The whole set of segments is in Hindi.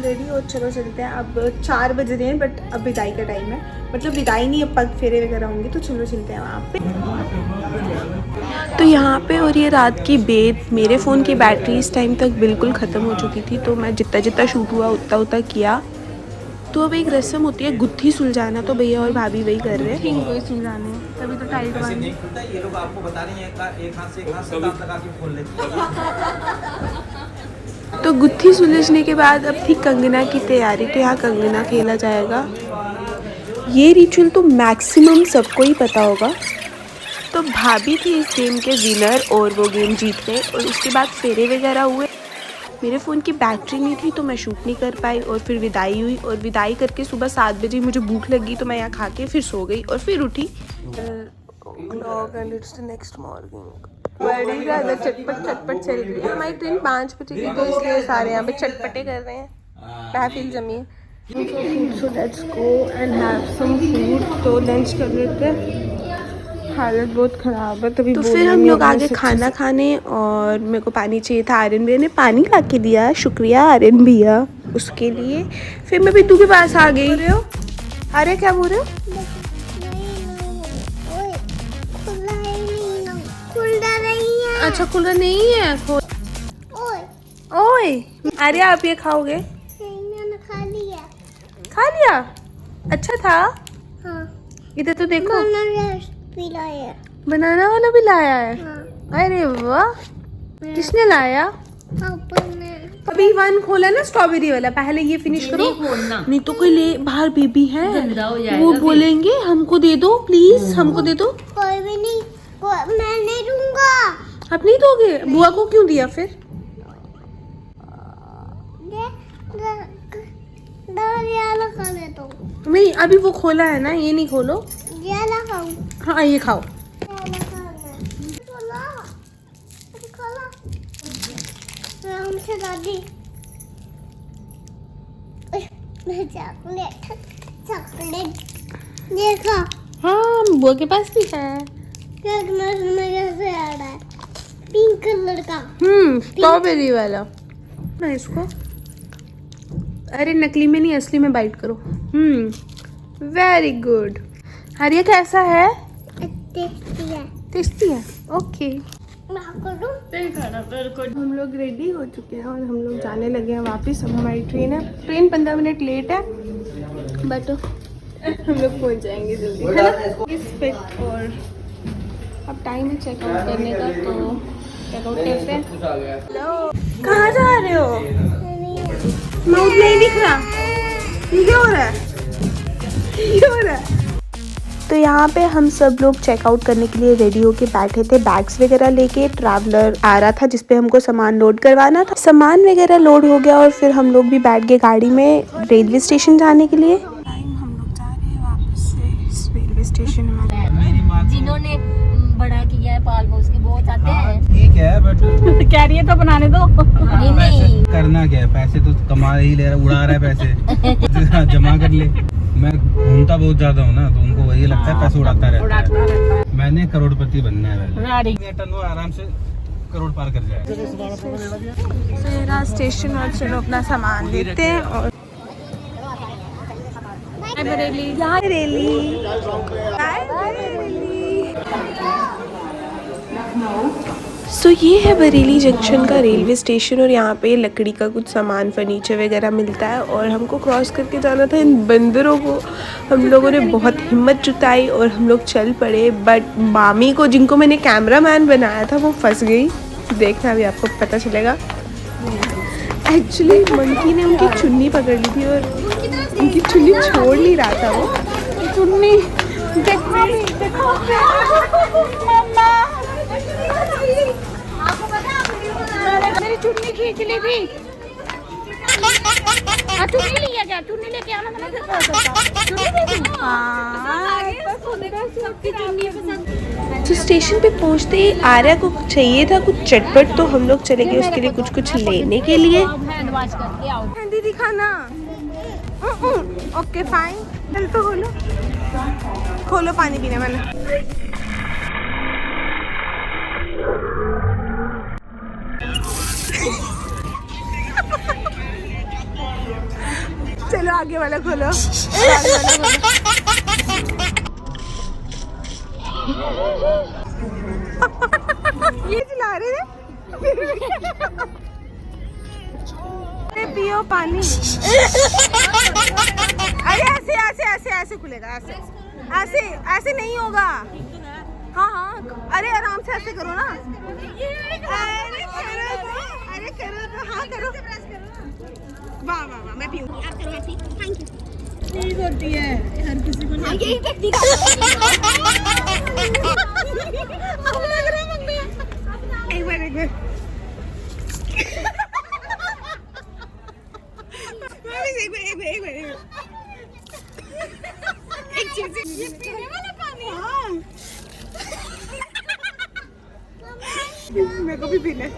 रेडी हो, चलो चलते हैं। अब 4 बज रहे हैं बट अब विदाई का टाइम है, मतलब विदाई नहीं, अब पग फेरे वगैरह होंगे तो चलो चलते हैं वहाँ पे। तो यहाँ पे और ये रात की बेद, मेरे फ़ोन की बैटरी इस टाइम तक बिल्कुल ख़त्म हो चुकी थी, तो मैं जितना जितना शूट हुआ उतना किया। तो अब एक रस्म होती है गुत्थी सुलझाना, तो भैया और भाभी वही कर रहे हैं। कोई सुलझाने तभी तो टाइट बांध। ये लोग आपको बता रही हैं एक हाथ से एक हाथ से तार लगा के खोल लेते हैं। तो गुत्थी सुलझने के बाद अब थी कंगना की तैयारी, तो यहाँ कंगना खेला जाएगा। ये रिचुअल तो मैक्सिमम सबको ही पता होगा। तो भाभी थी इस गेम के विनर और वो गेम जीत गए, और उसके बाद फेरे वगैरह हुए। मेरे फ़ोन की बैटरी नहीं थी तो मैं शूट नहीं कर पाई, और फिर विदाई हुई, और विदाई करके सुबह 7 बजे मुझे भूख लगी तो मैं यहाँ खा के फिर सो गई और फिर उठी। नेक्स्ट मॉर्निंग बड़ी ज़्यादा चटपट चल रही है। हमारी ट्रेन 5 बजे की, तो इसलिए सारे यहाँ पे चटपटे कर रहे हैं, महफिल जमी है। So let's go and have some food. तो लंच कर लेते हैं, हालत बहुत ख़राब है तभी। तो फिर हम लोग आगे खाना खाने, और मेरे को पानी चाहिए था। आर्यन भैया ने पानी ला के दिया, शुक्रिया आर्यन भैया उसके लिए। फिर मैं बिट्टू के पास आ गई। अरे क्या बोल रहे हो? अच्छा खुला नहीं है। ओए अरे आप ये खाओगे? मैंने खा लिया। अच्छा था। हाँ। इधर तो देखो, बनाना वाला भी लाया है। हाँ। अरे वाह, किसने लाया? अभी 1 खोला ना स्ट्रॉबेरी वाला, पहले ये फिनिश करो। नहीं तो कोई ले, बाहर बेबी है वो बोलेंगे हमको दे दो प्लीज, हमको दे दो। कोई भी नहीं, मैं नहीं दूंगा। आप नहीं दोगे? बुआ को क्यों दिया फिर? खा ले तो। नहीं अभी वो खोला है ना, ये नहीं खोलो। हाँ ये खाओ। देखो हाँ बुआ के पास भी है। पिंक कलर का। स्ट्रॉबेरी वाला ना इसको। अरे नकली में नहीं असली में बाइट करो। Very good. हरिया कैसा है? टेस्टी है। ओके हम लोग रेडी हो चुके हैं और हम लोग जाने लगे हैं वापस। अब हमारी ट्रेन है, ट्रेन 15 मिनट लेट है बट हम लोग पहुंच जाएंगे जल्दी, है ना? इस पे और अब टाइम है चेकआउट करने का, तो चेकआउट करते हैं। कहाँ जा रहे हो? माउथ नहीं दिख रहा। ये क्या हो रहा है? क्या हो रहा है? तो यहाँ पे हम सब लोग चेकआउट करने के लिए रेडी होके बैठे थे, बैग्स वगैरह लेके। ट्रैवलर आ रहा था जिसपे हमको सामान लोड करवाना था। सामान वगैरह लोड हो गया और फिर हम लोग भी बैठ गए गाड़ी में रेलवे स्टेशन जाने के लिए। टाइम हम लोग जा रहे हैं वापस से रेलवे स्टेशन में। जिन्होंने बड़ा किया है पाल पोस के वो चाहते हैं। ठीक है बट कह रही है तो बनाने दो। नहीं करना क्या है, पैसे तो कमा ही ले रहा, उड़ा रहा है पैसे। जमा कर ले। मैं घूमता बहुत ज्यादा हूँ ना, तो उनको वही लगता है पैसे उड़ाता रहता है। मैंने करोड़पति बनना है आराम से करोड़ पार कर जाए। स्टेशन और चलो अपना सामान लेते हैं। और सो ये है बरेली जंक्शन का रेलवे स्टेशन, और यहाँ पे लकड़ी का कुछ सामान फर्नीचर वगैरह मिलता है। और हमको क्रॉस करके जाना था इन बंदरों को। हम लोगों ने बहुत हिम्मत जुटाई और हम लोग चल पड़े, बट मामी को, जिनको मैंने कैमरामैन बनाया था, वो फंस गई। देखना अभी आपको पता चलेगा। एक्चुअली मंकी ने उनकी चुन्नी पकड़ ली थी और उनकी चुन्नी छोड़ नहीं रहा था। वो चुन्नी देखो मेरी चुन्नी खींच ली थी। चुन्नी लिया क्या? चुन्नी लेके आना था। तो स्टेशन पे पहुंचते ही आर्या को चाहिए था कुछ चटपट, तो हम लोग चले गए उसके लिए कुछ लेने के लिए। मेहंदी दिखाना। ओके फाइन, चल तो खोलो पानी पीने वाला। आगे वाला खोलो, आगे वाला खोलो। ये चला रहे हैं। पियो पानी। अरे ऐसे ऐसे ऐसे ऐसे खुलेगा, ऐसे ऐसे ऐसे नहीं होगा। हाँ हाँ, अरे आराम से ऐसे करो ना। अरे करो तो, हाँ करो। वाह वाह वाह, मैं पीऊंगी। आप करो, मैं पीऊंगी। Thank you. ठीक होती है हर किसी को। हाँ यही टेक्निक है। एक बार एक बार। एक चीज, ये पीने वाला पानी। हाँ। मेरे को भी पीना है।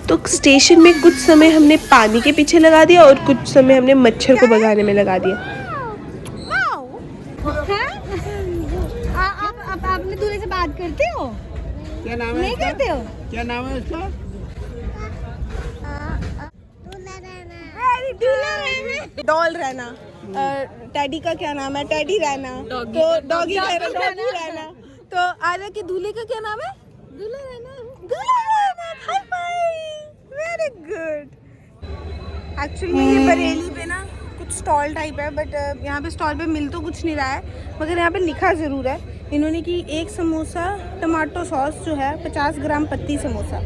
तो स्टेशन में कुछ समय हमने पानी के पीछे लगा दिया और कुछ समय हमने मच्छर को भगाने में लगा दिया। आप अपने दूल्हे से बात करते हो? क्या नाम है? नहीं करते हो? क्या नाम है उसका? डॉल रहना। टैडी का क्या नाम है? टैडी रहना। तो डॉगी रहना। तो आर्या के दूल्हे का क्या नाम है? दूल्हा रहना। High five, very good. Actually ये बरेली पे ना कुछ स्टॉल टाइप है, बट यहाँ पे स्टॉल पे मिल तो कुछ नहीं रहा है, मगर यहाँ पे लिखा ज़रूर है इन्होंने कि एक समोसा टमाटो सॉस जो है 50 ग्राम पत्ती समोसा,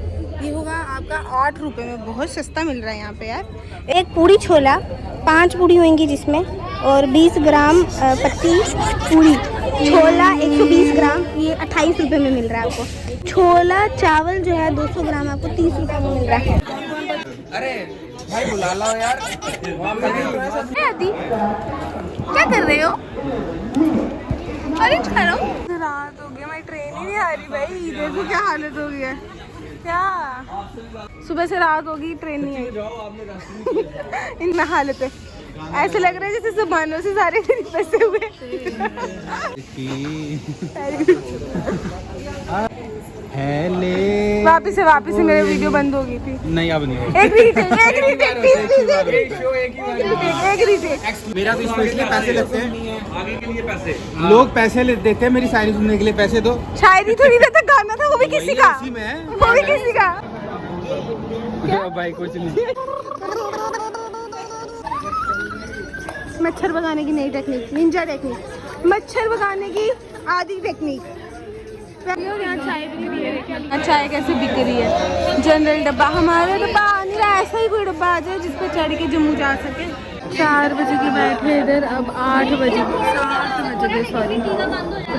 ये होगा आपका 8 रुपये में। बहुत सस्ता मिल रहा है यहाँ पे यार। एक पूड़ी छोला, 5 पूड़ी होंगी जिसमें, और 20 ग्राम पत्ती पूड़ी छोला 120 ग्राम, ये 28 रुपये में मिल रहा है आपको। छोला चावल जो है 200 ग्राम आपको 30 रुपये में मिल रहा है। अरे भाई बुला लो यार। क्या कर रहे हो? अरे ठहरो, रात हो गई, मैं ट्रेन ही नहीं आ रही भाई। देखो क्या हालत हो गई है। क्या सुबह से रात होगी, ट्रेन नहीं आई। इतना हालत है, ऐसे लग रहा है जैसे जुबानों से सारे फंसे हुए। वापिस से मेरी वीडियो बंद हो गई थी। नहीं अब नहीं। एक रीटेक। मेरा तो स्पेशली पैसे लगते हैं, आगे के लिए पैसे। लोग पैसे देते हैं मेरी शायरी सुनने के लिए, पैसे दो। शायरी थोड़ी ना था, गाना था, वो भी किसी का। वो भी किसी का। भाई कुछ नहीं। मच्छर भगाने की नई टेक्निक, निंजा टेक्निक, मच्छर भगाने की आधी टेक्निक। यहाँ चाय कैसे बिक रही है। जनरल डब्बा, हमारा डब्बा नहीं रहा, ऐसा ही कोई डब्बा आ जाए जिस पे चढ़ के जम्मू जा सके। 4 बजे के बैठे इधर, अब 8 बजे 7 बजे सॉरी। तो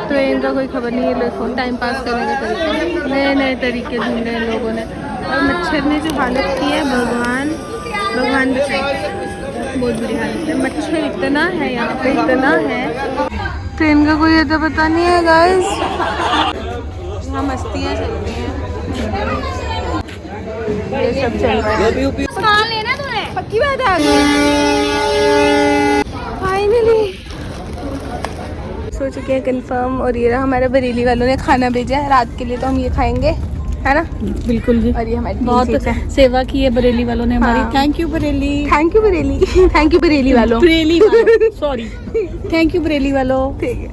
ट्रेन का कोई खबर नहीं है, लोग टाइम पास करने के तरीके, नए नए तरीके ढूंढे हैं लोगों ने। और मच्छर ने जो हालत की है, भगवान बचाए, बहुत बुरी हालत है। मच्छर इतना है यहाँ पे, इतना है। ट्रेन का कोई अता पता नहीं है गाइस। यहाँ मस्तियाँ चल रही हैं, ये सब चल रहा है। सामान लेना तूने? पक्की बात है। फाइनली सो चुके हैं कंफर्म, और ये रहा हमारे बरेली वालों ने खाना भेजा है रात के लिए, तो हम ये खाएंगे, है ना? बिल्कुल जी। और ये हमारी बहुत सेवा की है बरेली वालों ने हमारी। हाँ। Thank you Bareilly. Thank you Bareilly. Thank you Bareilly वालों। सॉरी, थैंक यू बरेली वालों। ठीक है।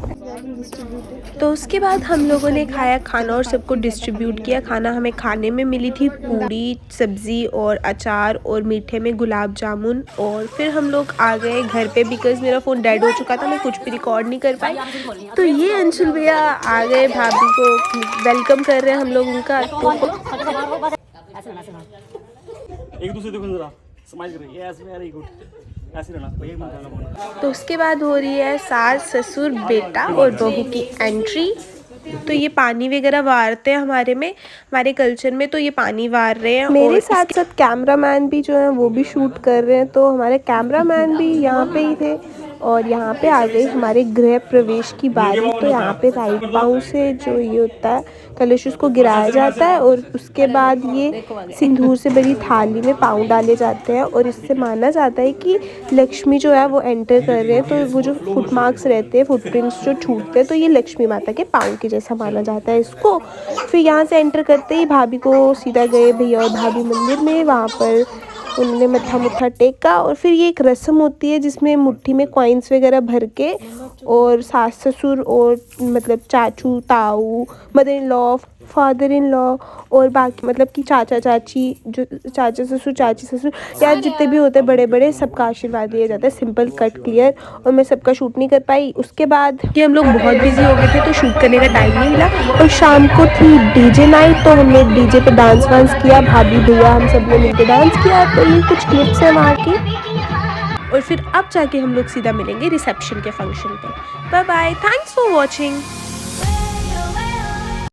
तो उसके बाद हम लोगों ने खाया खाना और सबको डिस्ट्रीब्यूट किया। खाना हमें खाने में मिली थी पूड़ी, सब्ज़ी और अचार, और मीठे में गुलाब जामुन। और फिर हम लोग आ गए घर पे, बिकॉज़ मेरा फ़ोन डेड हो चुका था, मैं कुछ भी रिकॉर्ड नहीं कर पाई। तो ये अंशुल भैया आ गए, भाभी को वेलकम कर रहे हैं हम लोग उनका। एक दूसरे देखो जरा, स्माइल करो, यस वेरी गुड, ऐसे रहना, एक मिनट। तो उसके बाद हो रही है सास ससुर बेटा और बहू की एंट्री। तो ये पानी वगैरह वारते हैं हमारे कल्चर में, तो ये पानी वार रहे हैं। मेरे साथ साथ कैमरामैन भी जो है वो भी शूट कर रहे हैं, तो हमारे कैमरामैन भी यहाँ पे ही थे और यहाँ पे आ गई हमारे गृह प्रवेश की बारी। तो यहाँ पे राइट पाँव से जो ये होता है कलश उसको गिराया जाता है और उसके बाद ये सिंदूर से भरी थाली में पाँव डाले जाते हैं और इससे माना जाता है कि लक्ष्मी जो है वो एंटर कर रहे हैं। तो वो जो फुट मार्क्स रहते हैं, फुटप्रिंट्स जो छूटते हैं, तो ये लक्ष्मी माता के पाँव के जैसा माना जाता है इसको। फिर यहाँ से एंटर करते ही भाभी को सीधा गए भैया और भाभी मंदिर में, वहाँ पर उन्होंने मत्था मुत्था टेका। और फिर ये एक रस्म होती है जिसमें मुट्ठी में कॉइन्स वगैरह भर के और सास ससुर और मतलब चाचू ताऊ, mother in law, father in law और बाकी मतलब कि चाचा चाची, जो चाचा ससुर चाची ससुर या जितने भी होते हैं बड़े बड़े, सबका आशीर्वाद लिया जाता है। Simple cut clear. और मैं सबका शूट नहीं कर पाई उसके बाद कि हम लोग बहुत बिजी हो गए थे तो शूट करने का टाइम नहीं मिला। और शाम को थी डीजे नाइट, तो हमने डीजे पे डांस वांस किया, भाभी भैया हम सब ने मिलकर डांस किया। तो ये कुछ क्लिप्स हैं वहाँ की। और फिर अब जाके हम लोग सीधा मिलेंगे रिसेप्शन के फंक्शन पे। Bye bye, thanks for watching.